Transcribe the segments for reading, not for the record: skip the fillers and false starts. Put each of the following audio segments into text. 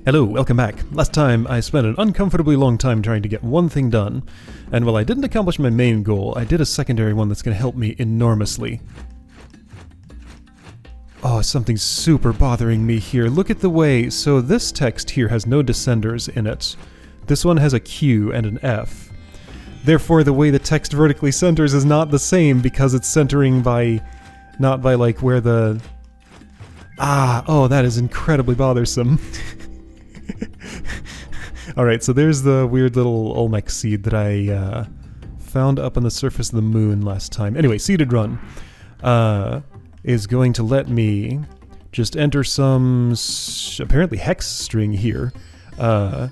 Hello, welcome back. Last time I spent an uncomfortably long time trying to get one thing done, and while I didn't accomplish my main goal, I did a secondary one that's going to help me enormously. Oh, something's super bothering me here. Look at the way, so this text here has no descenders in it. This one has a Q and an F. Therefore, the way the text vertically centers is not the same because it's centering by, not by like where the... oh, that is incredibly bothersome. Alright, so there's the weird little Olmec seed that I found up on the surface of the moon last time. Anyway, seeded run is going to let me just enter some apparently hex string here to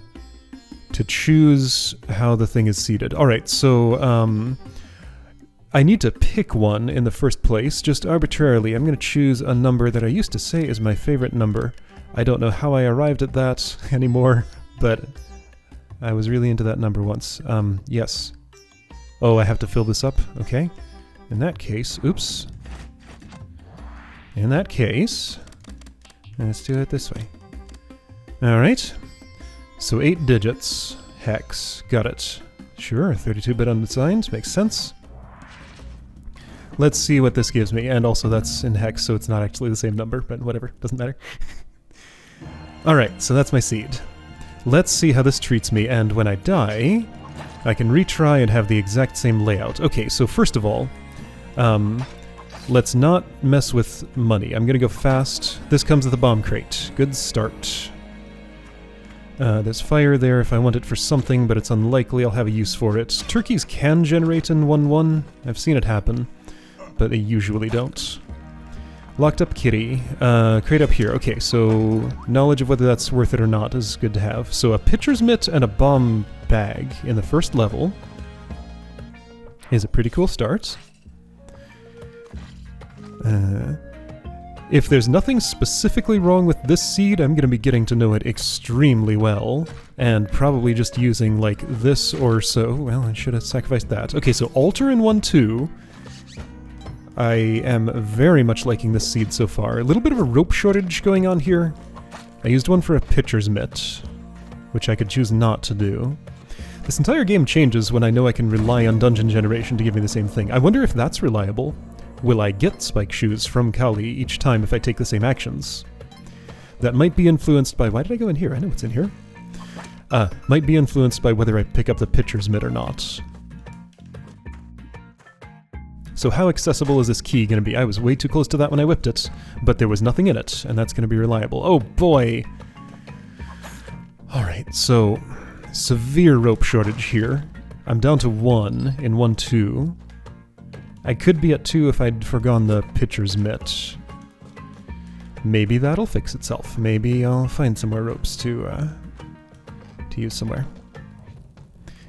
choose how the thing is seeded. Alright, so I need to pick one in the first place, just arbitrarily. I'm going to choose a number that I used to say is my favorite number. I don't know how I arrived at that anymore, but I was really into that number once. Yes. Oh, I have to fill this up? Okay. In that case, oops. In that case, let's do it this way. Alright. So 8 digits. Hex. Got it. Sure, 32-bit unsigned. Makes sense. Let's see what this gives me. And also that's in hex, so it's not actually the same number, but whatever. Doesn't matter. Alright, so that's my seed. Let's see how this treats me, and when I die, I can retry and have the exact same layout. Okay, so first of all, let's not mess with money. I'm gonna go fast. This comes with a bomb crate. Good start. There's fire there if I want it for something, but it's unlikely I'll have a use for it. Turkeys can generate in 1-1. I've seen it happen, but they usually don't. Locked up kitty. Crate up here. Okay, so knowledge of whether that's worth it or not is good to have. So a pitcher's mitt and a bomb bag in the first level is a pretty cool start. If there's nothing specifically wrong with this seed, I'm going to be getting to know it extremely well, and probably just using like this or so. Well, I should have sacrificed that. Okay, so altar in 1-2. I am very much liking this seed so far. A little bit of a rope shortage going on here. I used one for a pitcher's mitt, which I could choose not to do. This entire game changes when I know I can rely on dungeon generation to give me the same thing. I wonder if that's reliable. Will I get spike shoes from Kali each time if I take the same actions? That might be influenced by... Why did I go in here? I know it's in here. Might be influenced by whether I pick up the pitcher's mitt or not. So how accessible is this key going to be? I was way too close to that when I whipped it, but there was nothing in it, and that's going to be reliable. Oh boy! Alright, so severe rope shortage here. I'm down to 1 in 1-2. I could be at 2 if I'd forgone the pitcher's mitt. Maybe that'll fix itself. Maybe I'll find some more ropes to use somewhere.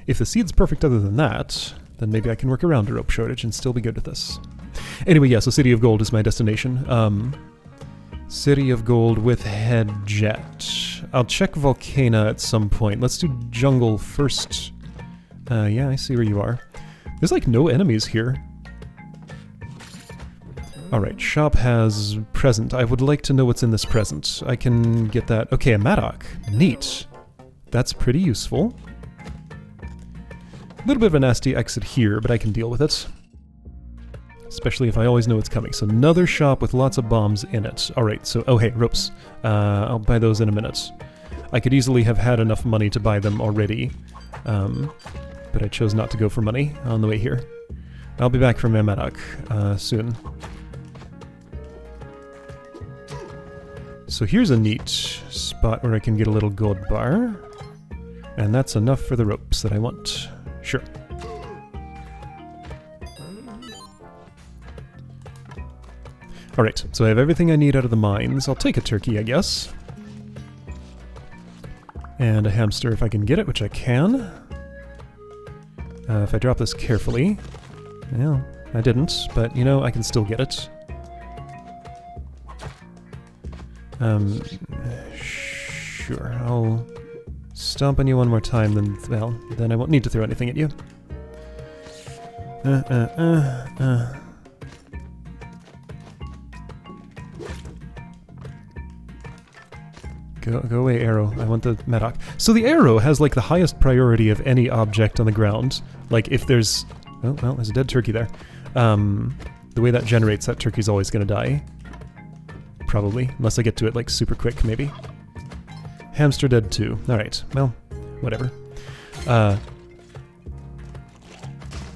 If the seed's perfect other than that, then maybe I can work around a rope shortage and still be good with this. Anyway, yeah, so City of Gold is my destination. City of Gold with head jet. I'll check Volcana at some point. Let's do jungle first. Yeah, I see where you are. There's like no enemies here. Alright, shop has present. I would like to know what's in this present. I can get that. Okay, a Madoc. Neat. That's pretty useful. A little bit of a nasty exit here, but I can deal with it. Especially if I always know it's coming. So another shop with lots of bombs in it. Alright, so... Oh, hey, ropes. I'll buy those in a minute. I could easily have had enough money to buy them already. But I chose not to go for money on the way here. I'll be back from my Madoc soon. So here's a neat spot where I can get a little gold bar. And that's enough for the ropes that I want. Sure. Alright, so I have everything I need out of the mines. I'll take a turkey, I guess. And a hamster if I can get it, which I can. If I drop this carefully. Well, I didn't, but you know, I can still get it. Sure, I'll stomp on you one more time, then I won't need to throw anything at you. Go away, arrow. I want the Madoc. So the arrow has like the highest priority of any object on the ground. Like if there's... Oh, well, there's a dead turkey there. The way that generates, that turkey's always gonna die. Probably. Unless I get to it like super quick, maybe. Hamster dead too. Alright, well, whatever.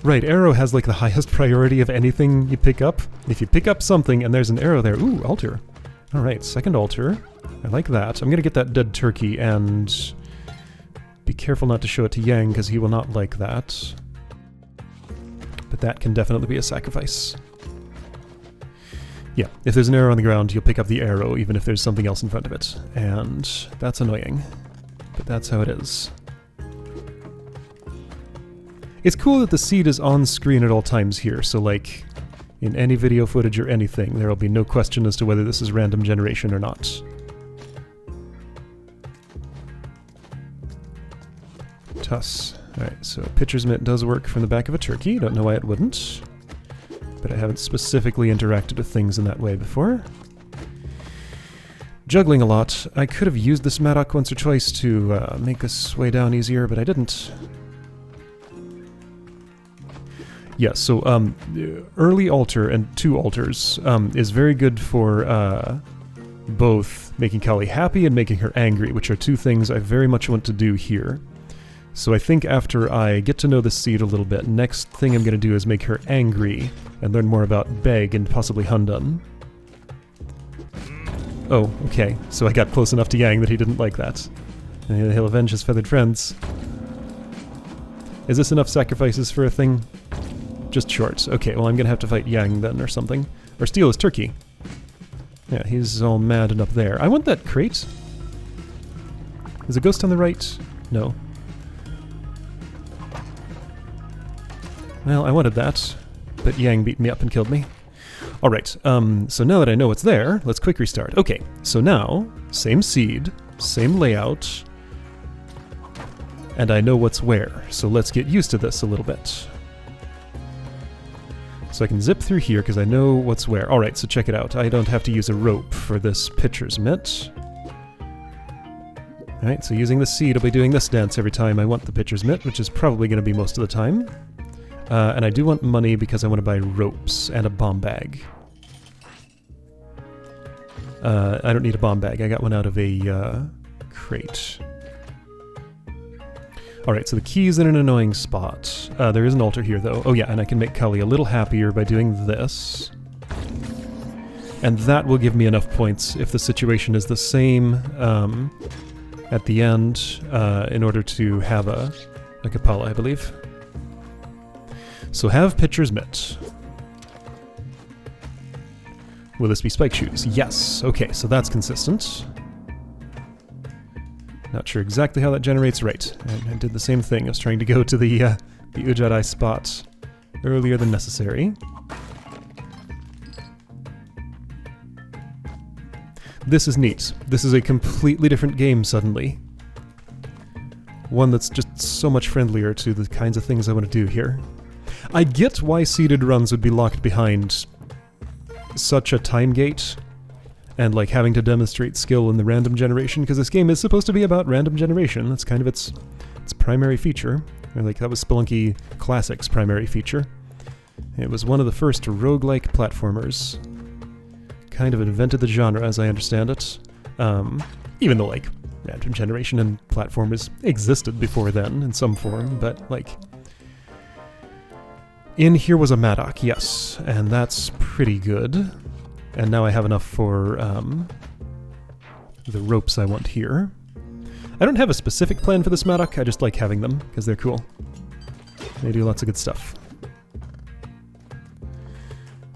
Right, arrow has like the highest priority of anything you pick up. If you pick up something and there's an arrow there... Ooh, altar. Alright, second altar. I like that. I'm gonna get that dead turkey and be careful not to show it to Yang because he will not like that. But that can definitely be a sacrifice. Yeah, if there's an arrow on the ground, you'll pick up the arrow even if there's something else in front of it. And that's annoying. But that's how it is. It's cool that the seed is on screen at all times here, so like in any video footage or anything, there will be no question as to whether this is random generation or not. Tuss. Alright, so pitcher's mitt does work from the back of a turkey. Don't know why it wouldn't. But I haven't specifically interacted with things in that way before. Juggling a lot. I could have used this Madoc once or twice to make this way down easier, but I didn't. Yeah, so early altar and 2 altars is very good for both making Kali happy and making her angry, which are 2 things I very much want to do here. So I think after I get to know this seed a little bit, next thing I'm going to do is make her angry and learn more about Beg and possibly Hundun. Oh, okay, so I got close enough to Yang that he didn't like that. And he'll avenge his feathered friends. Is this enough sacrifices for a thing? Just short. Okay, well I'm gonna have to fight Yang then or something. Or steal his turkey. Yeah, he's all mad and up there. I want that crate. Is a ghost on the right? No. Well, I wanted that, but Yang beat me up and killed me. Alright, so now that I know what's there, let's quick restart. Okay, so now, same seed, same layout, and I know what's where, so let's get used to this a little bit. So I can zip through here because I know what's where. Alright, so check it out. I don't have to use a rope for this pitcher's mitt. Alright, so using the seed, I'll be doing this dance every time I want the pitcher's mitt, which is probably going to be most of the time. And I do want money because I want to buy ropes and a bomb bag. I don't need a bomb bag. I got one out of a crate. Alright, so the key's in an annoying spot. There is an altar here, though. Oh yeah, and I can make Kali a little happier by doing this. And that will give me enough points if the situation is the same at the end in order to have a Kapala, I believe. So have pitcher's mitt. Will this be spike shoes? Yes. Okay, so that's consistent. Not sure exactly how that generates. Right. I did the same thing. I was trying to go to the Ujadai spot earlier than necessary. This is neat. This is a completely different game suddenly. One that's just so much friendlier to the kinds of things I want to do here. I get why seeded runs would be locked behind such a time gate and like having to demonstrate skill in the random generation, because this game is supposed to be about random generation. That's kind of its primary feature. Or like that was Spelunky Classic's primary feature. It was one of the first roguelike platformers. Kind of invented the genre as I understand it. Even though like random generation and platformers existed before then in some form, but like in here was a Madoc, yes, and that's pretty good. And now I have enough for the ropes I want here. I don't have a specific plan for this Madoc, I just like having them, because they're cool. They do lots of good stuff.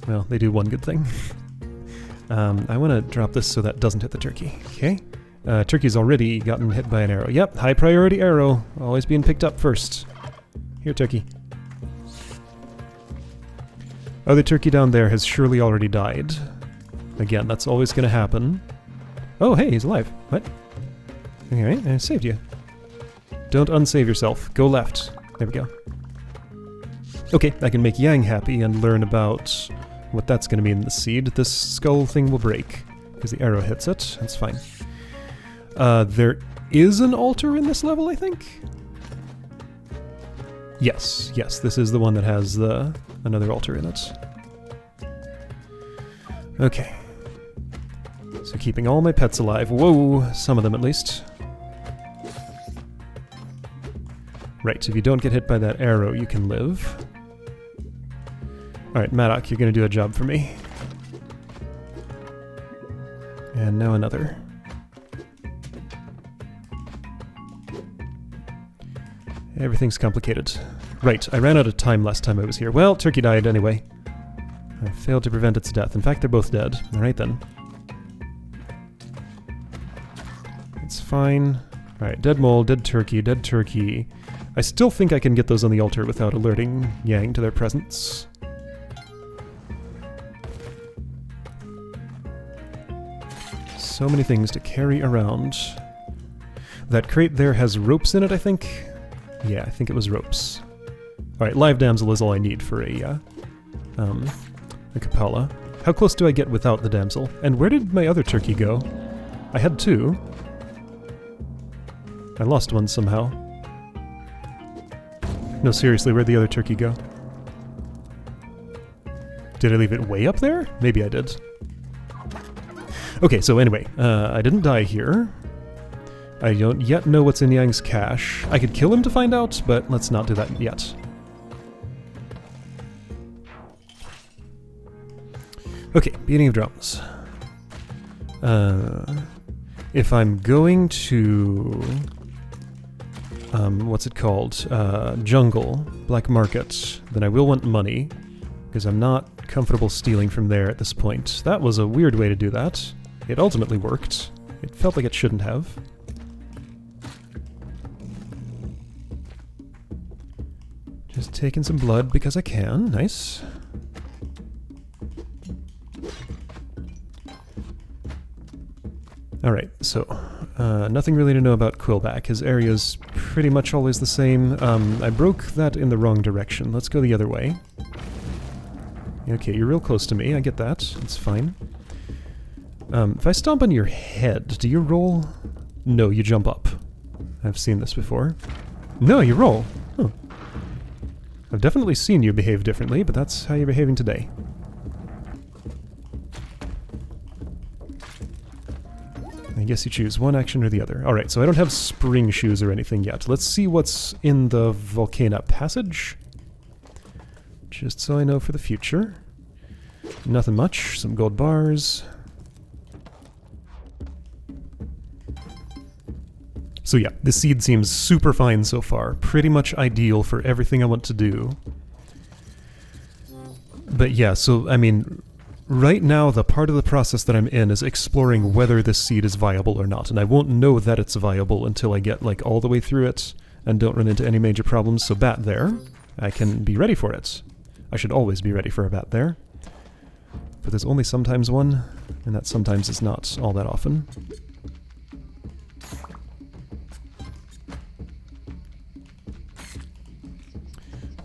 Well, they do one good thing. I want to drop this so that doesn't hit the turkey, okay? Turkey's already gotten hit by an arrow. Yep, high priority arrow, always being picked up first. Here, turkey. Other turkey down there has surely already died. Again, that's always going to happen. Oh, hey, he's alive. What? Alright, I saved you. Don't unsave yourself. Go left. There we go. Okay, I can make Yang happy and learn about what that's going to mean in the seed. This skull thing will break because the arrow hits it. That's fine. There is an altar in this level, I think? Yes, this is the one that has another altar in it. Okay. So keeping all my pets alive. Whoa, some of them at least. Right, if you don't get hit by that arrow, you can live. Alright, Maddock, you're gonna do a job for me. And now another. Everything's complicated. Right, I ran out of time last time I was here. Well, Turkey died anyway. I failed to prevent its death. In fact, they're both dead. Alright then. It's fine. Alright, dead mole, dead turkey, dead turkey. I still think I can get those on the altar without alerting Yang to their presence. So many things to carry around. That crate there has ropes in it, I think? Yeah, I think it was ropes. Alright, live damsel is all I need for a Capella. How close do I get without the damsel? And where did my other turkey go? I had two. I lost one somehow. No, seriously, where'd the other turkey go? Did I leave it way up there? Maybe I did. Okay, so anyway, I didn't die here. I don't yet know what's in Yang's cache. I could kill him to find out, but let's not do that yet. Okay, beating of drums. If I'm going to... what's it called? Jungle, Black Market, then I will want money, because I'm not comfortable stealing from there at this point. That was a weird way to do that. It ultimately worked. It felt like it shouldn't have. Just taking some blood because I can. Nice. Alright, so nothing really to know about Quillback. His area's pretty much always the same. I broke that in the wrong direction. Let's go the other way. Okay, you're real close to me. I get that. It's fine. If I stomp on your head, do you roll? No, you jump up. I've seen this before. No, you roll. Huh. I've definitely seen you behave differently, but that's how you're behaving today. I guess you choose one action or the other. Alright, so I don't have spring shoes or anything yet. Let's see what's in the Volcana Passage. Just so I know for the future. Nothing much. Some gold bars. So yeah, this seed seems super fine so far. Pretty much ideal for everything I want to do. But yeah, so, I mean, right now the part of the process that I'm in is exploring whether this seed is viable or not, and I won't know that it's viable until I get, like, all the way through it and don't run into any major problems, so bat there. I can be ready for it. I should always be ready for a bat there. But there's only sometimes one, and that sometimes is not all that often.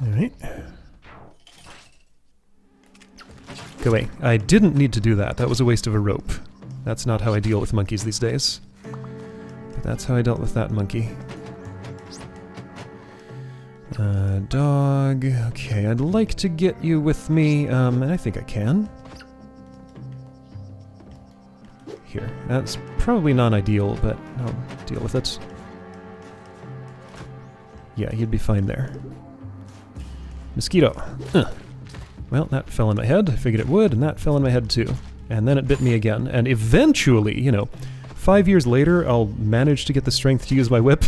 Alright. Go away. I didn't need to do that. That was a waste of a rope. That's not how I deal with monkeys these days. But that's how I dealt with that monkey. Dog. Okay, I'd like to get you with me, and I think I can. Here. That's probably non-ideal, but I'll deal with it. Yeah, you'd be fine there. Mosquito. Well, that fell in my head. I figured it would, and that fell in my head too. And then it bit me again. And eventually, you know, 5 years later, I'll manage to get the strength to use my whip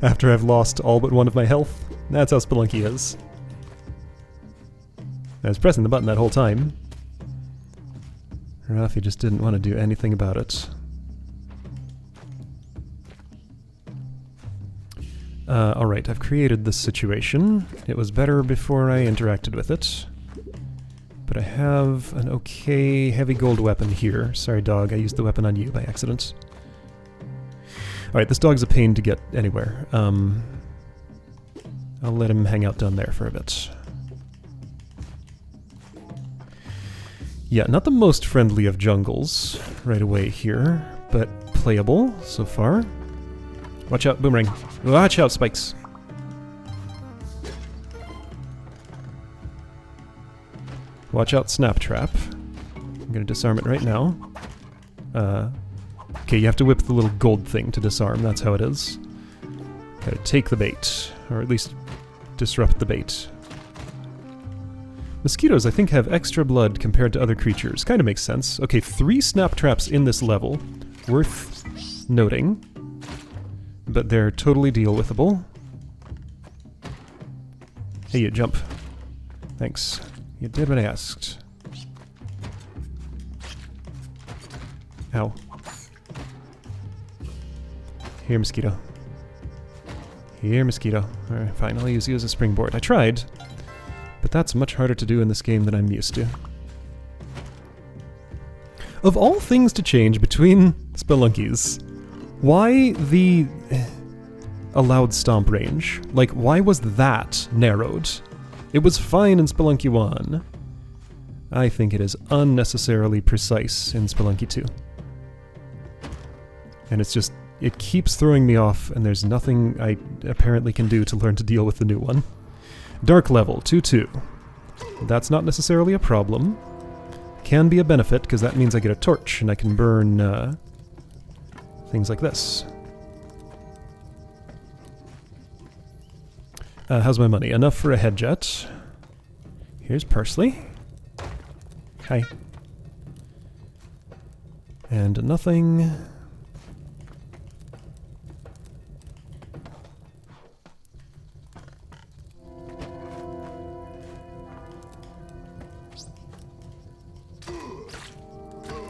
after I've lost all but one of my health. That's how Spelunky is. I was pressing the button that whole time. Rafi just didn't want to do anything about it. Alright, I've created this situation. It was better before I interacted with it. But I have an okay heavy gold weapon here. Sorry, dog, I used the weapon on you by accident. Alright, this dog's a pain to get anywhere. I'll let him hang out down there for a bit. Yeah, not the most friendly of jungles right away here, but playable so far. Watch out, boomerang. Watch out, spikes. Watch out, snap trap. I'm gonna disarm it right now. Okay, you have to whip the little gold thing to disarm, that's how it is. Gotta take the bait, or at least disrupt the bait. Mosquitoes, I think, have extra blood compared to other creatures. Kinda makes sense. Okay, 3 snap traps in this level. Worth noting. But they're totally deal-withable. Hey, you jump. Thanks. You did what I asked. Ow. Here, mosquito. Here, mosquito. Alright, fine, I'll use you as a springboard. I tried, but that's much harder to do in this game than I'm used to. Of all things to change between Spelunkies, why the allowed stomp range? Like, why was that narrowed? It was fine in Spelunky 1. I think it is unnecessarily precise in Spelunky 2. And it's just, it keeps throwing me off, and there's nothing I apparently can do to learn to deal with the new one. Dark level, 2-2. That's not necessarily a problem. Can be a benefit, because that means I get a torch, and I can burn things like this. How's my money? Enough for a head jet. Here's parsley. Hi. And nothing.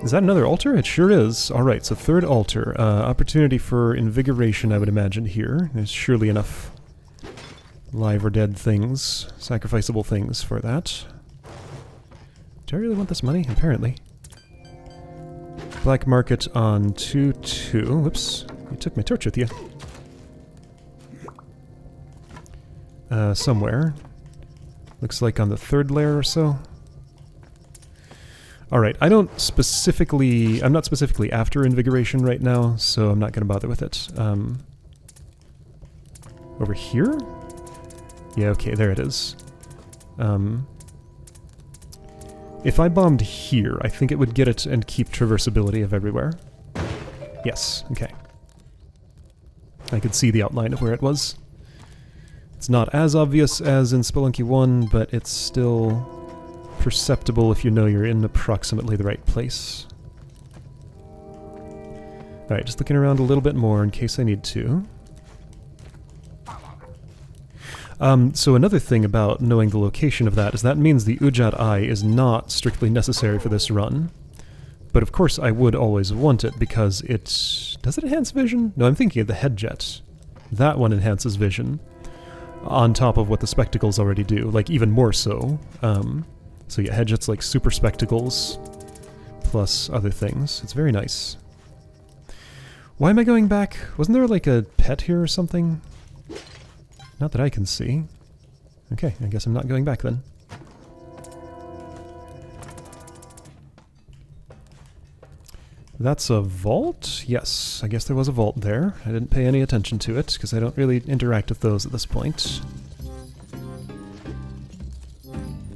Is that another altar? It sure is. Alright, so third altar. Opportunity for invigoration, I would imagine, here. There's surely enough live or dead things, sacrificable things for that. Do I really want this money? Apparently. Black market on 2-2. Whoops. You took my torch with you. Somewhere. Looks like on the 3rd layer or so. Alright, I'm not specifically after invigoration right now, so I'm not going to bother with it. Over here? Yeah, okay, there it is. If I bombed here, I think it would get it and keep traversability of everywhere. Yes, okay. I could see the outline of where it was. It's not as obvious as in Spelunky 1, but it's still perceptible if you know you're in approximately the right place. Alright, just looking around a little bit more in case I need to. So another thing about knowing the location of that is that means the Ujat Eye is not strictly necessary for this run. But of course I would always want it because it... Does it enhance vision? No, I'm thinking of the head jet. That one enhances vision. On top of what the spectacles already do, like even more so. So yeah, head jet's like super spectacles, plus other things. It's very nice. Why am I going back? Wasn't there like a pet here or something? Not that I can see. Okay, I guess I'm not going back then. That's a vault? Yes, I guess there was a vault there. I didn't pay any attention to it, because I don't really interact with those at this point.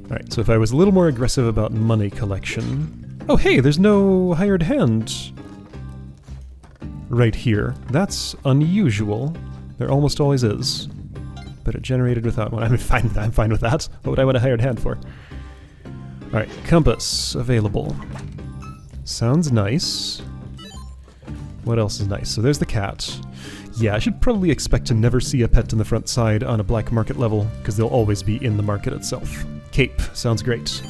Alright, so if I was a little more aggressive about money collection... Oh hey, there's no hired hand right here. That's unusual. There almost always is. But it generated without one. I'm fine with that. What would I want a hired hand for? Alright, compass available. Sounds nice. What else is nice? So there's the cat. Yeah, I should probably expect to never see a pet in the front side on a black market level, because they'll always be in the market itself. Cape. Sounds great.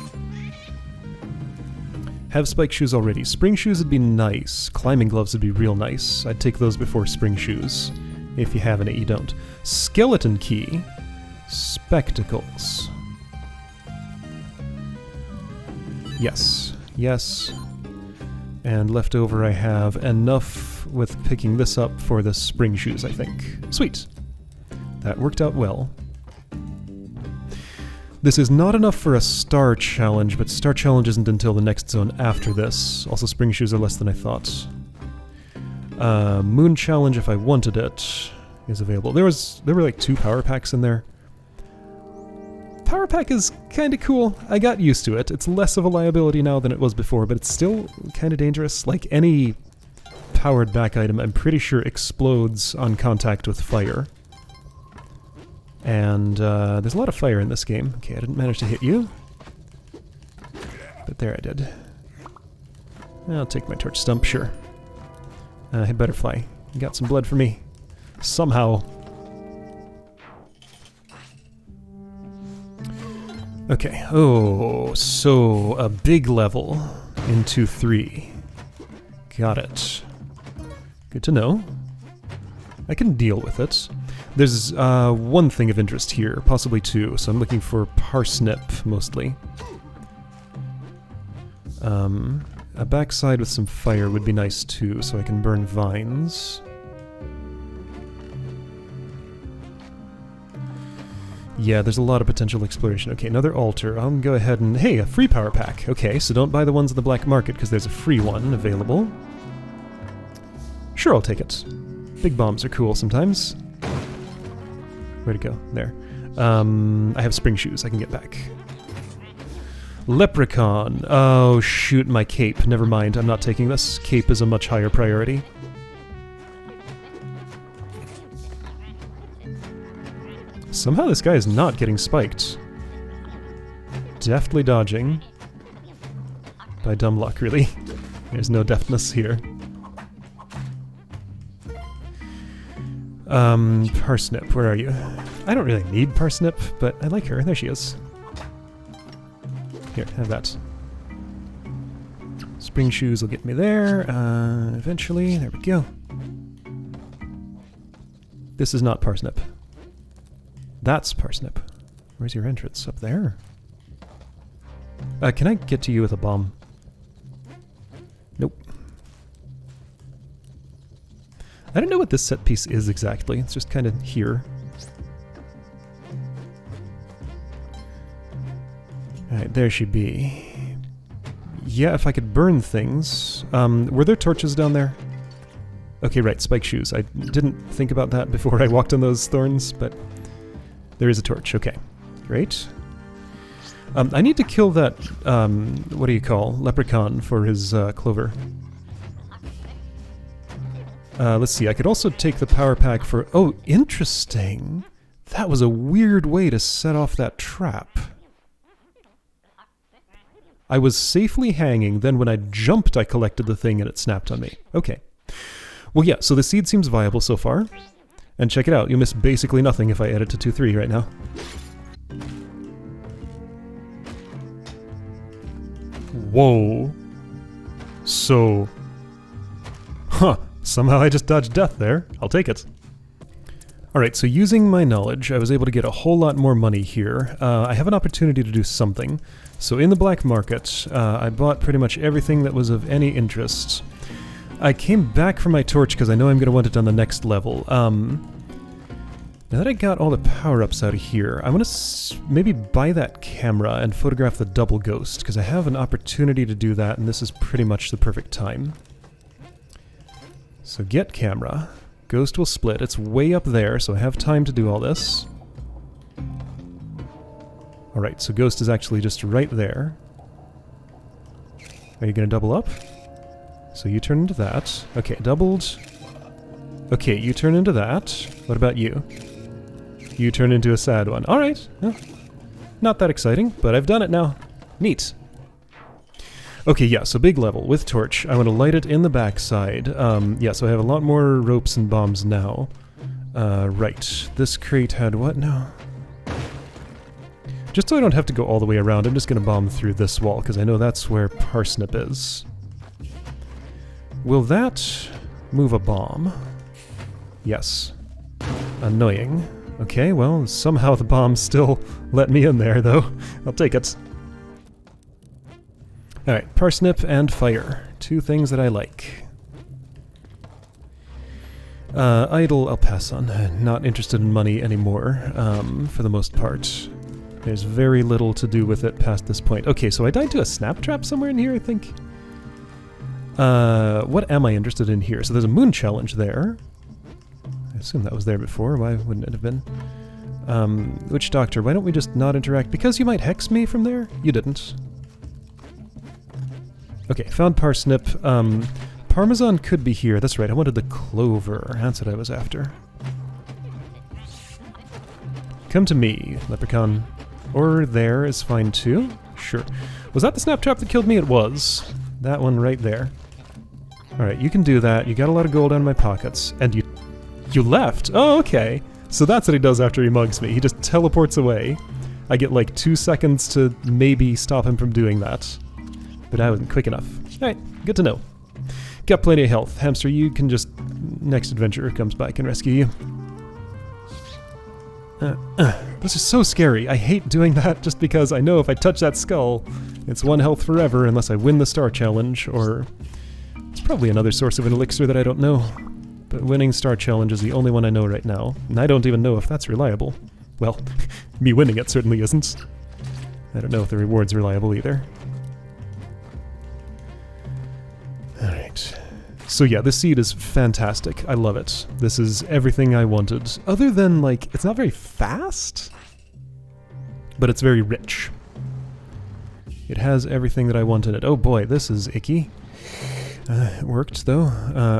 Have spike shoes already. Spring shoes would be nice. Climbing gloves would be real nice. I'd take those before spring shoes. If you have any, you don't. Skeleton key. Spectacles. Yes. Yes. And left over I have enough with picking this up for the spring shoes, I think. Sweet. That worked out well. This is not enough for a star challenge, but star challenge isn't until the next zone after this. Also, spring shoes are less than I thought. Moon Challenge, if I wanted it, is available. There were like 2 power packs in there. Power pack is kind of cool. I got used to it. It's less of a liability now than it was before, but it's still kind of dangerous. Like any powered back item, I'm pretty sure explodes on contact with fire. And there's a lot of fire in this game. Okay, I didn't manage to hit you. But there I did. I'll take my torch stump, sure. Hey, Butterfly, you got some blood for me. Somehow. Okay, oh, so a big level in 2-3. Got it. Good to know. I can deal with it. There's one thing of interest here, possibly 2, so I'm looking for parsnip, mostly. A backside with some fire would be nice too, so I can burn vines. Yeah, there's a lot of potential exploration. Okay, another altar. I'll go ahead and... Hey, a free power pack! Okay, so don't buy the ones in the black market, because there's a free one available. Sure, I'll take it. Big bombs are cool sometimes. Where'd it go? There. I have spring shoes. I can get back. Leprechaun. Oh, shoot, my cape. Never mind, I'm not taking this. Cape is a much higher priority. Somehow this guy is not getting spiked. Deftly dodging. By dumb luck, really. There's no deftness here. Parsnip, where are you? I don't really need Parsnip, but I like her. There she is. Here, have that. Spring shoes will get me there, eventually. There we go. This is not Parsnip. That's Parsnip. Where's your entrance? Up there? Can I get to you with a bomb? Nope. I don't know what this set piece is exactly. It's just kind of here. Alright, there she be. Yeah, if I could burn things. Were there torches down there? Okay, right, spike shoes. I didn't think about that before I walked on those thorns, but there is a torch. Okay, great. I need to kill that, what do you call, leprechaun for his clover. Let's see, I could also take the power pack for... Oh, interesting! That was a weird way to set off that trap. I was safely hanging, then when I jumped I collected the thing and it snapped on me. Okay. Well yeah, so the seed seems viable so far. And check it out, you miss basically nothing if I edit to 2-3 right now. Whoa. So... Huh, somehow I just dodged death there. I'll take it. Alright, so using my knowledge, I was able to get a whole lot more money here. I have an opportunity to do something. So in the black market, I bought pretty much everything that was of any interest. I came back for my torch because I know I'm going to want it on the next level. Now that I got all the power-ups out of here, I want to maybe buy that camera and photograph the double ghost, because I have an opportunity to do that, and this is pretty much the perfect time. So get camera. Ghost will split. It's way up there, so I have time to do all this. Alright, so Ghost is actually just right there. Are you going to double up? So you turn into that. Okay, doubled. Okay, you turn into that. What about you? You turn into a sad one. Alright. Well, not that exciting, but I've done it now. Neat. Okay, yeah, so big level with torch. I want to light it in the backside. Yeah, so I have a lot more ropes and bombs now. Right. This crate had what now? Just so I don't have to go all the way around, I'm just going to bomb through this wall, because I know that's where Parsnip is. Will that move a bomb? Yes. Annoying. Okay, well, somehow the bomb still let me in there, though. I'll take it. Alright, Parsnip and fire. Two things that I like. Idle, I'll pass on. Not interested in money anymore, for the most part. There's very little to do with it past this point. Okay, so I died to a snap trap somewhere in here, I think. what am I interested in here? So there's a moon challenge there. I assume that was there before. Why wouldn't it have been? Witch Doctor, why don't we just not interact? Because you might hex me from there? You didn't. Okay, found Parsnip. Parmesan could be here. That's right, I wanted the clover. That's what I was after. Come to me, Leprechaun. Or there is fine too. Sure. Was that the snap trap that killed me? It was. That one right there. Alright, you can do that. You got a lot of gold out of my pockets. And you left? Oh, okay. So that's what he does after he mugs me. He just teleports away. I get like 2 seconds to maybe stop him from doing that. But I wasn't quick enough. Alright, good to know. Got plenty of health. Hamster, you can just... next adventurer comes by, can rescue you. This is so scary. I hate doing that just because I know if I touch that skull, it's 1 health forever unless I win the star challenge, or... it's probably another source of an elixir that I don't know. But winning star challenge is the only one I know right now, and I don't even know if that's reliable. Well, me winning it certainly isn't. I don't know if the reward's reliable either. Alright. So yeah, this seed is fantastic. I love it. This is everything I wanted. Other than, like, it's not very fast, but it's very rich. It has everything that I want in it. Oh boy, this is icky. It worked, though.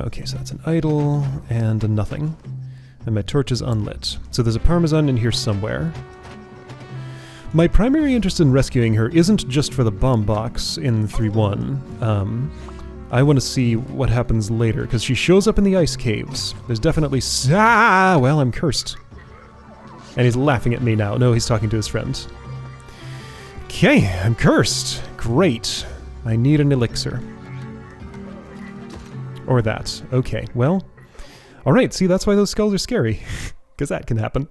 Okay, so that's an idol and a nothing. And my torch is unlit. So there's a Parmesan in here somewhere. My primary interest in rescuing her isn't just for the bomb box in 3.1. I want to see what happens later, because she shows up in the ice caves. There's definitely... well, I'm cursed. And he's laughing at me now. No, he's talking to his friend. Okay, I'm cursed. Great. I need an elixir. Or that. Okay, well... alright, see, that's why those skulls are scary. Because that can happen.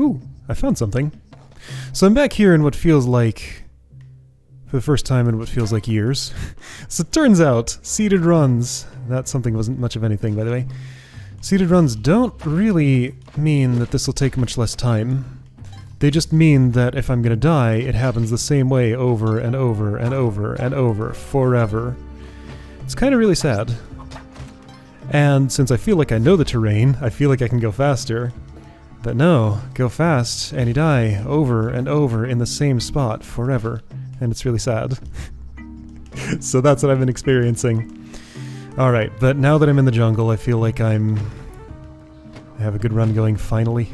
Ooh, I found something. So I'm back here in what feels like... for the first time in what feels like years. So it turns out, seeded runs... that something wasn't much of anything, by the way. Seeded runs don't really mean that this will take much less time. They just mean that if I'm gonna die, it happens the same way over and over and over and over, forever. It's kind of really sad. And since I feel like I know the terrain, I feel like I can go faster. But no, go fast, and you die over and over in the same spot forever. And it's really sad. So that's what I've been experiencing. Alright, but now that I'm in the jungle, I feel like I have a good run going finally.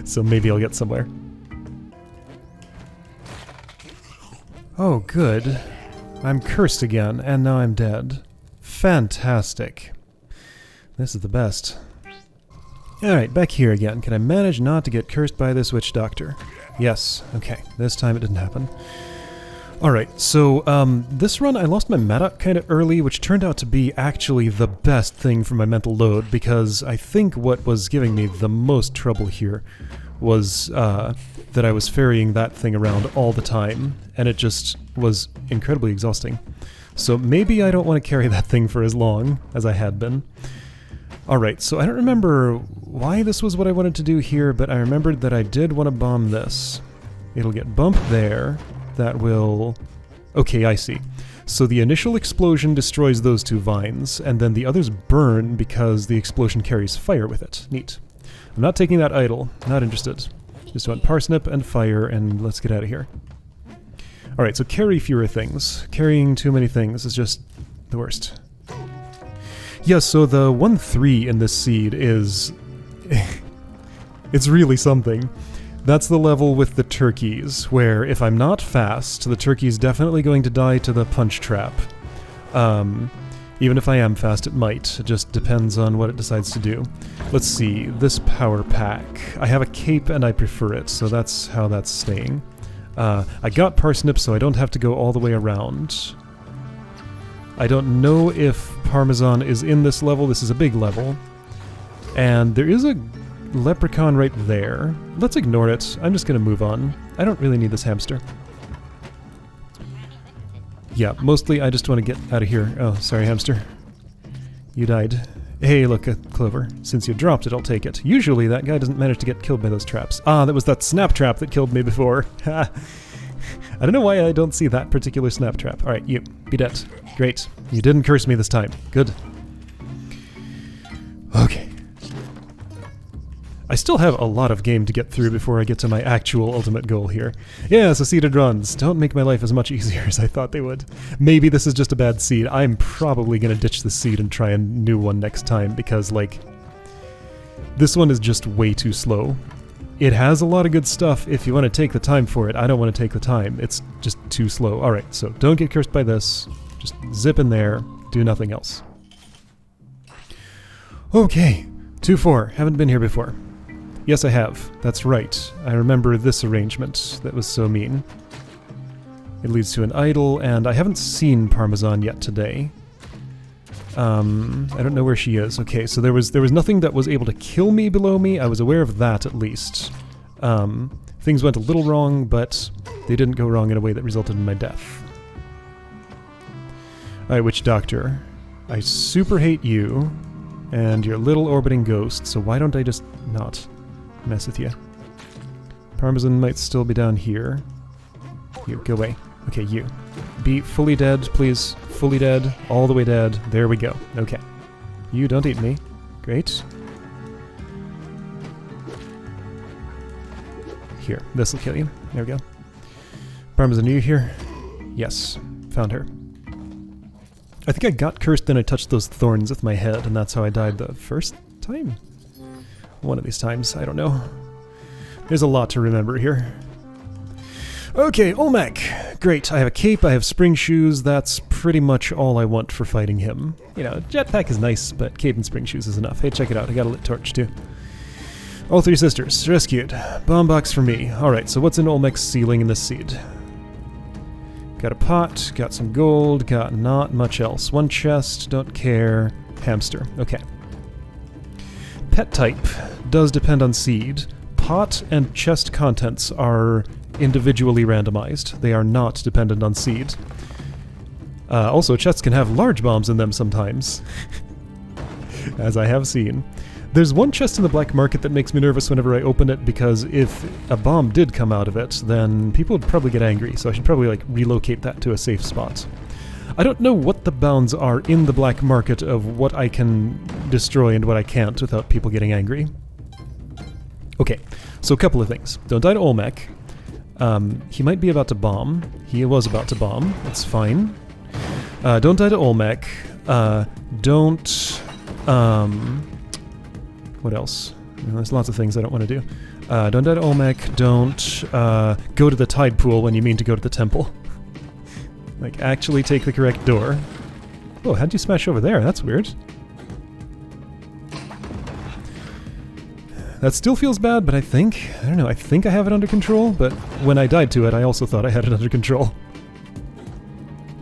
So maybe I'll get somewhere. Oh, good. I'm cursed again, and now I'm dead. Fantastic. This is the best. Alright, back here again. Can I manage not to get cursed by this witch doctor? Yes. Okay, this time it didn't happen. Alright, so, this run I lost my meta kind of early, which turned out to be actually the best thing for my mental load, because I think what was giving me the most trouble here was, that I was ferrying that thing around all the time, and it just was incredibly exhausting. So maybe I don't want to carry that thing for as long as I had been. Alright, so I don't remember why this was what I wanted to do here, but I remembered that I did want to bomb this. It'll get bumped there. That will... Okay, I see. So the initial explosion destroys those two vines, and then the others burn because the explosion carries fire with it. Neat. I'm not taking that idle. Not interested. Just want parsnip and fire, and let's get out of here. Alright, so carry fewer things. Carrying too many things is just the worst. Yeah, so the 1-3 in this seed is... it's really something. That's the level with the turkeys, where if I'm not fast, the turkey's definitely going to die to the punch trap. Even if I am fast, it might. It just depends on what it decides to do. Let's see, this power pack. I have a cape and I prefer it, so that's how that's staying. I got parsnip, so I don't have to go all the way around. I don't know if Parmesan is in this level. This is a big level. And there is a leprechaun right there. Let's ignore it. I'm just going to move on. I don't really need this hamster. Yeah, mostly I just want to get out of here. Oh, sorry, hamster. You died. Hey, look, a clover. Since you dropped it, I'll take it. Usually that guy doesn't manage to get killed by those traps. Ah, that was that snap trap that killed me before. Ha! I don't know why I don't see that particular snap trap. Alright, you. Be dead. Great. You didn't curse me this time. Good. Okay. I still have a lot of game to get through before I get to my actual ultimate goal here. Yeah, so seeded runs. Don't make my life as much easier as I thought they would. Maybe this is just a bad seed. I'm probably gonna ditch the seed and try a new one next time because, like, this one is just way too slow. It has a lot of good stuff if you want to take the time for it. I don't want to take the time. It's just too slow. Alright, so don't get cursed by this. Just zip in there. Do nothing else. Okay. 2-4. Haven't been here before. Yes, I have. That's right. I remember this arrangement. That was so mean. It leads to an idol, and I haven't seen Parmesan yet today. I don't know where she is. Okay, so there was nothing that was able to kill me below me. I was aware of that, at least. Things went a little wrong, but they didn't go wrong in a way that resulted in my death. Alright, Witch Doctor. I super hate you, and your little orbiting ghost, so why don't I just not mess with you? Parmesan might still be down here. You, go away. Okay, you. Be fully dead, please. Fully dead. All the way dead. There we go. Okay. You don't eat me. Great. Here. This'll kill you. There we go. Parmesan, are you here? Yes. Found her. I think I got cursed, then I touched those thorns with my head, and that's how I died the first time? One of these times. I don't know. There's a lot to remember here. Okay, Olmec! Great, I have a cape, I have spring shoes, that's pretty much all I want for fighting him. You know, jetpack is nice, but cape and spring shoes is enough. Hey, check it out, I got a lit torch too. All three sisters, rescued. Bomb box for me. Alright, so what's in Olmec's ceiling in this seed? Got a pot, got some gold, got not much else. One chest, don't care. Hamster, okay. Pet type does depend on seed. Pot and chest contents are individually randomized. They are not dependent on seed. Also, chests can have large bombs in them sometimes. As I have seen. There's one chest in the black market that makes me nervous whenever I open it, because if a bomb did come out of it, then people would probably get angry, so I should probably, like, relocate that to a safe spot. I don't know what the bounds are in the black market of what I can destroy and what I can't without people getting angry. Okay, so a couple of things. Don't die to Olmec. He might be about to bomb. He was about to bomb. That's fine. Don't die to Olmec. Don't... what else? There's lots of things I don't want to do. Don't die to Olmec. Don't go to the tide pool when you mean to go to the temple. Like, actually take the correct door. Oh, how'd you smash over there? That's weird. That still feels bad, but I don't know, I think I have it under control, but when I died to it, I also thought I had it under control.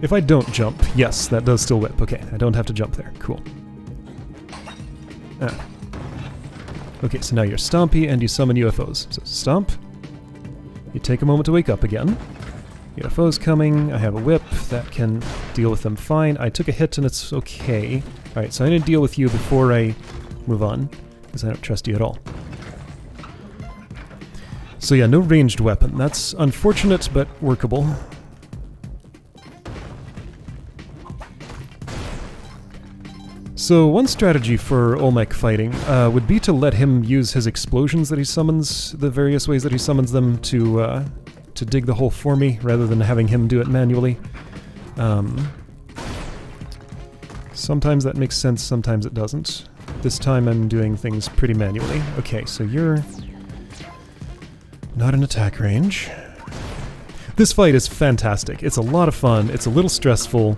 If I don't jump, yes, that does still whip. Okay, I don't have to jump there. Cool. Okay, so now you're Stompy, and you summon UFOs. So Stomp. You take a moment to wake up again. UFOs coming. I have a whip that can deal with them fine. I took a hit, and it's okay. Alright, so I'm going to deal with you before I move on, because I don't trust you at all. So yeah, no ranged weapon. That's unfortunate, but workable. So one strategy for Olmec fighting would be to let him use his explosions that he summons, the various ways that he summons them, to dig the hole for me, rather than having him do it manually. Sometimes that makes sense, sometimes it doesn't. This time I'm doing things pretty manually. Okay, so you're not in attack range. This fight is fantastic. It's a lot of fun. It's a little stressful.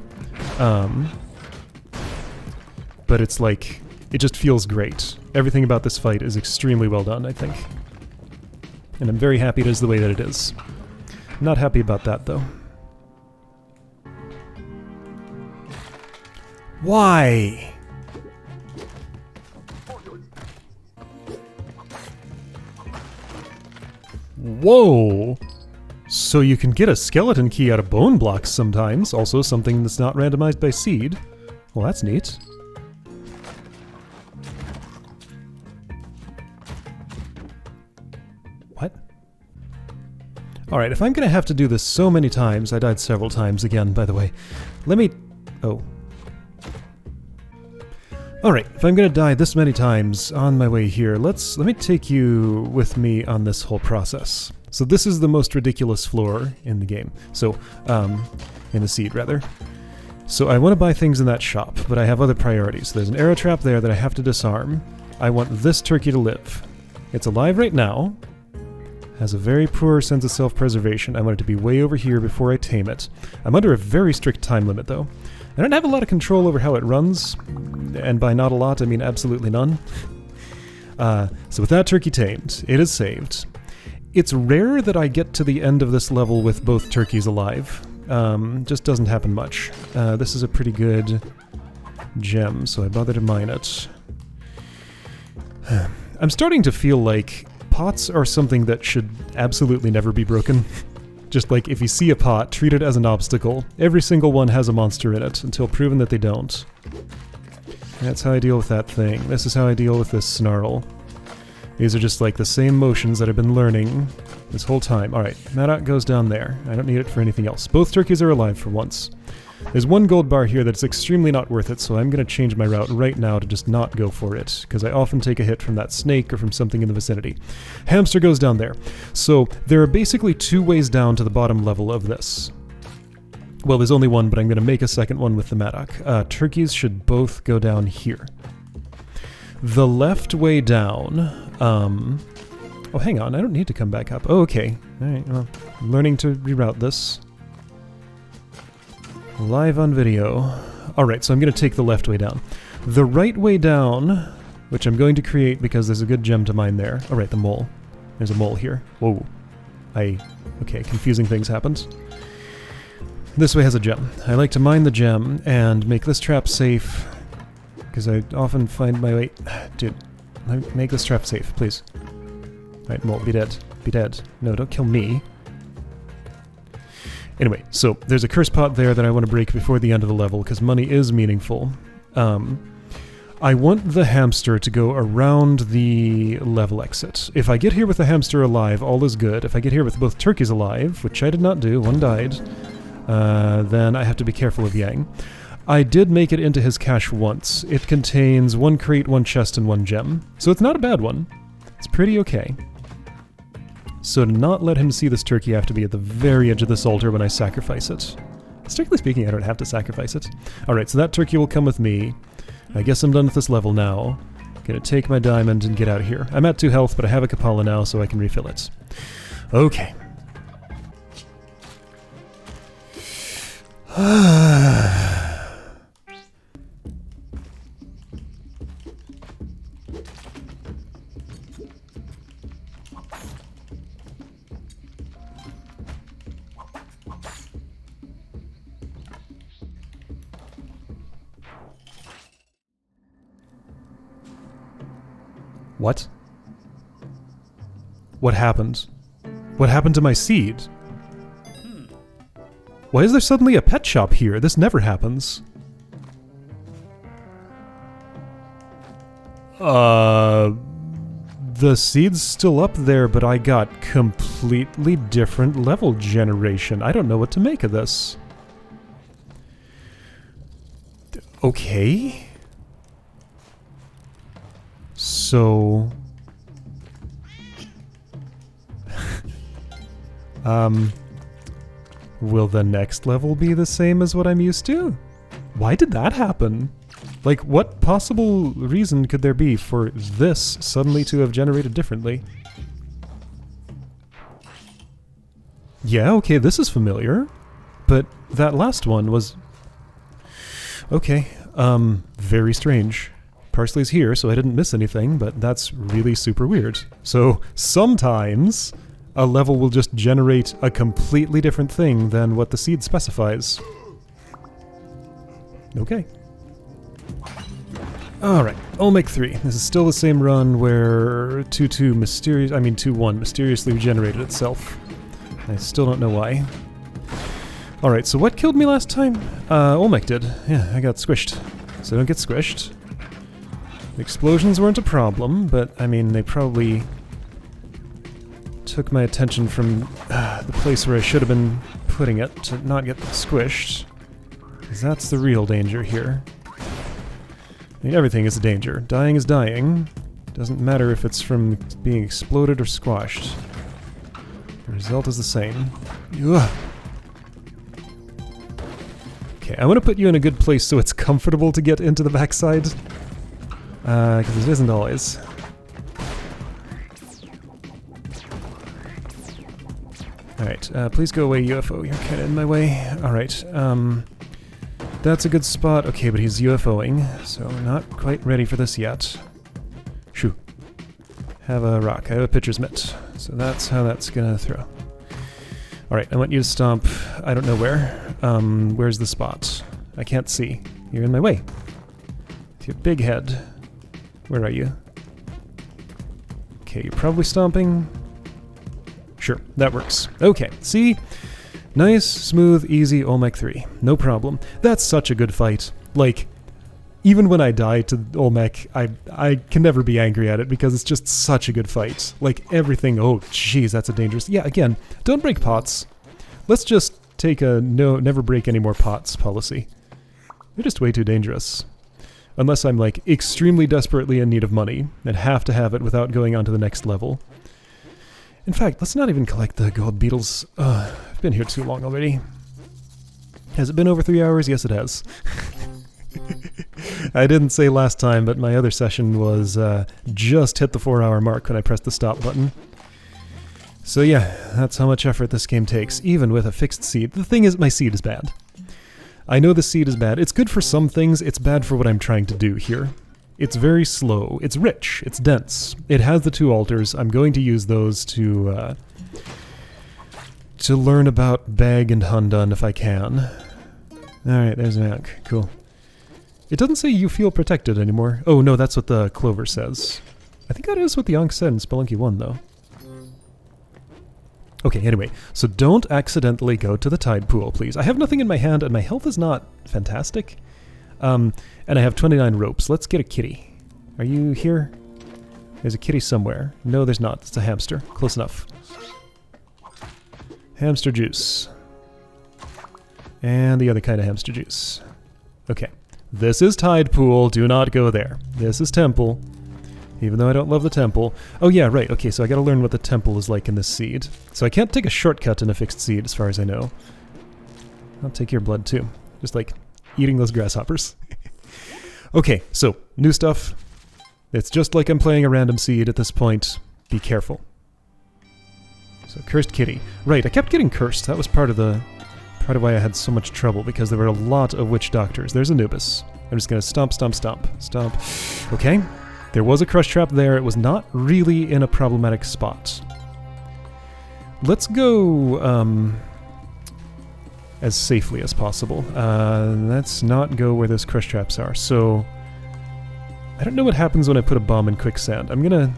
But it's like, it just feels great. Everything about this fight is extremely well done, I think. And I'm very happy it is the way that it is. Not happy about that, though. Why? Whoa! So you can get a skeleton key out of bone blocks sometimes, also something that's not randomized by seed. Well, that's neat. What? Alright, if I'm gonna have to do this so many times, I died several times again, by the way. Let me... oh. Alright, if I'm gonna die this many times on my way here, let me take you with me on this whole process. So this is the most ridiculous floor in the game. So, in the seed, rather. So I want to buy things in that shop, but I have other priorities. There's an arrow trap there that I have to disarm. I want this turkey to live. It's alive right now. Has a very poor sense of self-preservation. I want it to be way over here before I tame it. I'm under a very strict time limit, though. I don't have a lot of control over how it runs, and by not a lot, I mean absolutely none. So with that turkey tamed, it is saved. It's rare that I get to the end of this level with both turkeys alive. Just doesn't happen much. This is a pretty good gem, so I bother to mine it. I'm starting to feel like pots are something that should absolutely never be broken. Just like, if you see a pot, treat it as an obstacle. Every single one has a monster in it, until proven that they don't. That's how I deal with that thing. This is how I deal with this snarl. These are just like the same motions that I've been learning this whole time. Alright, Maddock goes down there. I don't need it for anything else. Both turkeys are alive for once. There's one gold bar here that's extremely not worth it, so I'm going to change my route right now to just not go for it, because I often take a hit from that snake or from something in the vicinity. Hamster goes down there. So there are basically two ways down to the bottom level of this. Well, there's only one, but I'm going to make a second one with the Maddock. Turkeys should both go down here. The left way down... oh, hang on, I don't need to come back up. Oh, okay. Alright, well, I'm learning to reroute this. Live on video. Alright, so I'm going to take the left way down. The right way down, which I'm going to create because there's a good gem to mine there. Alright, the mole. There's a mole here. Whoa. Okay, confusing things happened. This way has a gem. I like to mine the gem and make this trap safe, because I often find my way... Dude, make this trap safe, please. Alright, mole, be dead. Be dead. No, don't kill me. Anyway, so there's a curse pot there that I want to break before the end of the level, because money is meaningful. I want the hamster to go around the level exit. If I get here with the hamster alive, all is good. If I get here with both turkeys alive, which I did not do, one died, then I have to be careful of Yang. I did make it into his cache once. It contains one crate, one chest, and one gem. So it's not a bad one. It's pretty okay. So to not let him see this turkey, I have to be at the very edge of this altar when I sacrifice it. Strictly speaking, I don't have to sacrifice it. Alright, so that turkey will come with me. I guess I'm done with this level now. Gonna take my diamond and get out of here. I'm at 2 health, but I have a Kapala now, so I can refill it. Okay. What? What happened? What happened to my seed? Why is there suddenly a pet shop here? This never happens. The seed's still up there, but I got completely different level generation. I don't know what to make of this. Okay. So... will the next level be the same as what I'm used to? Why did that happen? Like, what possible reason could there be for this suddenly to have generated differently? Yeah, okay, this is familiar. But that last one was... Okay, very strange. Parsley's here, so I didn't miss anything, but that's really super weird. So, sometimes a level will just generate a completely different thing than what the seed specifies. Okay. Alright, Olmec 3. This is still the same run where 2-1 mysteriously regenerated itself. I still don't know why. Alright, so what killed me last time? Olmec did. Yeah, I got squished. So don't get squished. The explosions weren't a problem, but I mean, they probably took my attention from the place where I should have been putting it to not get squished. Because that's the real danger here. I mean, everything is a danger. Dying is dying. Doesn't matter if it's from being exploded or squashed. The result is the same. Ugh. Okay, I want to put you in a good place so it's comfortable to get into the backside. Because it isn't always. Alright, please go away, UFO. You're kind of in my way. Alright, that's a good spot. Okay, but he's UFOing, so not quite ready for this yet. Shoo. Have a rock. I have a pitcher's mitt, so that's how that's gonna throw. Alright, I want you to stomp, I don't know where. Where's the spot? I can't see. You're in my way. With your big head. Where are you? Okay, you're probably stomping. Sure, that works. Okay, see? Nice, smooth, easy Olmec 3. No problem. That's such a good fight. Like, even when I die to Olmec, I can never be angry at it because it's just such a good fight. Like, everything, oh jeez, that's a dangerous... Yeah, again, don't break pots. Let's just take a never break any more pots policy. They're just way too dangerous. Unless I'm, like, extremely desperately in need of money and have to have it without going on to the next level. In fact, let's not even collect the gold beetles. I've been here too long already. Has it been over 3 hours? Yes, it has. I didn't say last time, but my other session was just hit the 4-hour mark when I pressed the stop button. So yeah, that's how much effort this game takes, even with a fixed seed. The thing is, my seed is bad. I know the seed is bad. It's good for some things, it's bad for what I'm trying to do here. It's very slow. It's rich. It's dense. It has the 2 altars. I'm going to use those to learn about Bag and Hundun if I can. Alright, there's an Ankh. Cool. It doesn't say you feel protected anymore. Oh no, that's what the clover says. I think that is what the Ankh said in Spelunky 1 though. Okay, anyway, so don't accidentally go to the tide pool, please. I have nothing in my hand and my health is not fantastic. And I have 29 ropes. Let's get a kitty. Are you here? There's a kitty somewhere. No, there's not. It's a hamster. Close enough. Hamster juice. And the other kind of hamster juice. Okay. This is tide pool. Do not go there. This is temple. Even though I don't love the temple. Oh yeah, right. Okay, so I gotta learn what the temple is like in this seed. So I can't take a shortcut in a fixed seed, as far as I know. I'll take your blood too. Just like eating those grasshoppers. Okay, so new stuff. It's just like I'm playing a random seed at this point. Be careful. So cursed kitty. Right, I kept getting cursed. That was part of why I had so much trouble, because there were a lot of witch doctors. There's Anubis. I'm just gonna stomp, stomp, stomp, stomp. Okay. There was a crush trap there. It was not really in a problematic spot. Let's go as safely as possible. Let's not go where those crush traps are. So I don't know what happens when I put a bomb in quicksand. I'm gonna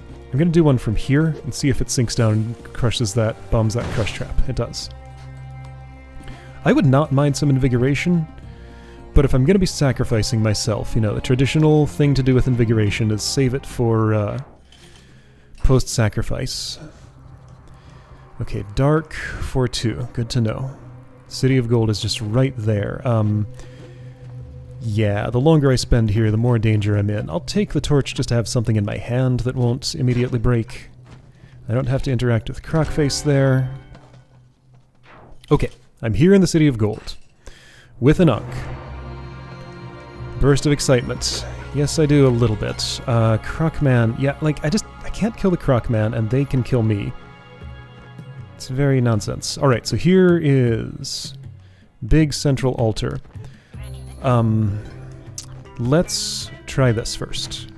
do one from here and see if it sinks down and crushes that, bombs that crush trap. It does. I would not mind some invigoration, But if I'm going to be sacrificing myself, you know, the traditional thing to do with Invigoration is save it for post-sacrifice. Okay, Dark for 2. Good to know. City of Gold is just right there. Yeah, the longer I spend here, the more danger I'm in. I'll take the torch just to have something in my hand that won't immediately break. I don't have to interact with Crocface there. Okay, I'm here in the City of Gold. With an Unk. Burst of excitement. Yes, I do a little bit. Crocman, yeah, like, I can't kill the Crocman, and they can kill me. It's very nonsense. Alright, so here is big central altar. Let's try this first.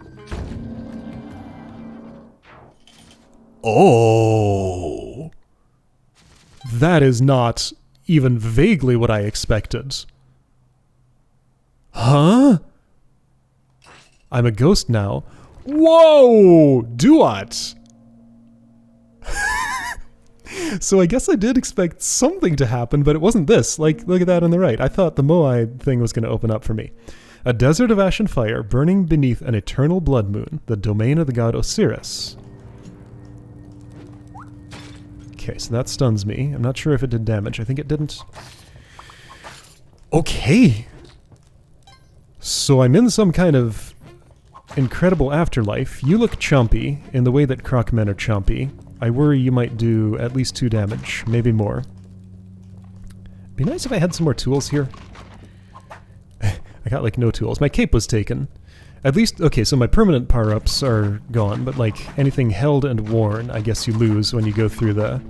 Oh! That is not even vaguely what I expected. Huh? I'm a ghost now. Whoa! Duat! So I guess I did expect something to happen, but it wasn't this. Like, look at that on the right. I thought the Moai thing was going to open up for me. A desert of ash and fire, burning beneath an eternal blood moon, the domain of the god Osiris. Okay, so that stuns me. I'm not sure if it did damage. I think it didn't. Okay! So I'm in some kind of incredible afterlife. You look chompy in the way that Crocmen are chompy. I worry you might do at least 2 damage, maybe more. Be nice if I had some more tools here. I got like no tools. My cape was taken. At least, okay, so my permanent power-ups are gone, but like anything held and worn, I guess you lose when you go through the...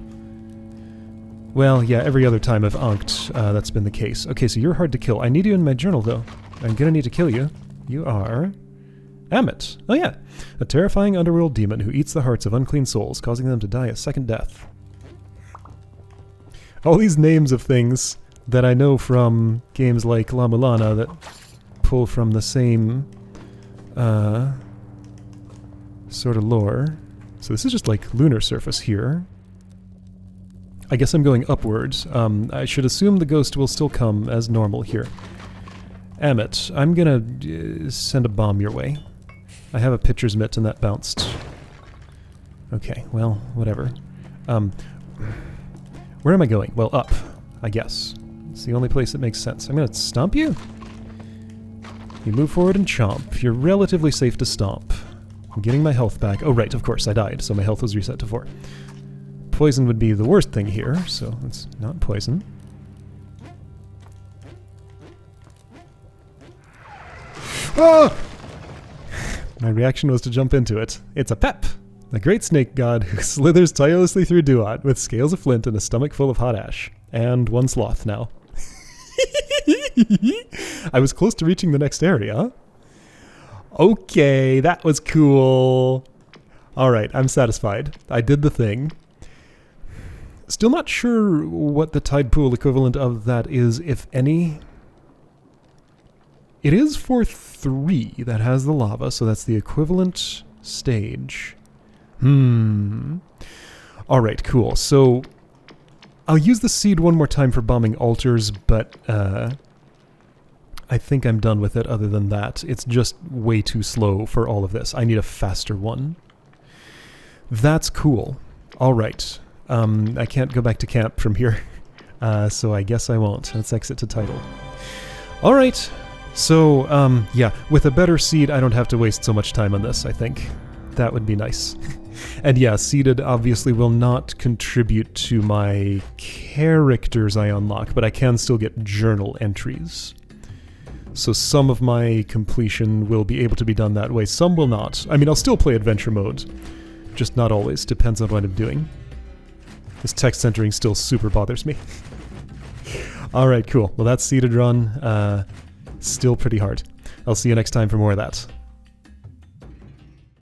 Well, yeah, every other time I've unked, that's been the case. Okay, so you're hard to kill. I need you in my journal, though. I'm gonna need to kill you. You are... Amit. Oh yeah, a terrifying underworld demon who eats the hearts of unclean souls, causing them to die a second death. All these names of things that I know from games like La Mulana that pull from the same sort of lore. So this is just like lunar surface here. I guess I'm going upwards. I should assume the ghost will still come as normal here. Amit, I'm gonna send a bomb your way. I have a pitcher's mitt and that bounced. Okay, well, whatever. Where am I going? Well, up, I guess. It's the only place that makes sense. I'm gonna stomp you? You move forward and chomp. You're relatively safe to stomp. I'm getting my health back. Oh, right, of course, I died, so my health was reset to 4. Poison would be the worst thing here, so it's not poison. Ah! My reaction was to jump into it. It's a pep! A great snake god who slithers tirelessly through Duat with scales of flint and a stomach full of hot ash. And 1 sloth now. I was close to reaching the next area. Okay, that was cool. Alright, I'm satisfied. I did the thing. Still not sure what the tide pool equivalent of that is, if any. It is for 3 that has the lava, so that's the equivalent stage. Alright, cool. So, I'll use the seed one more time for bombing altars, but I think I'm done with it other than that. It's just way too slow for all of this. I need a faster one. That's cool. Alright. I can't go back to camp from here, so I guess I won't. Let's exit to title. Alright. So, yeah, with a better seed, I don't have to waste so much time on this, I think. That would be nice. And yeah, seeded obviously will not contribute to my characters I unlock, but I can still get journal entries. So some of my completion will be able to be done that way, some will not. I mean, I'll still play adventure mode, just not always, depends on what I'm doing. This text centering still super bothers me. Alright, cool. Well, that's seeded run. Still pretty hard. I'll see you next time for more of that.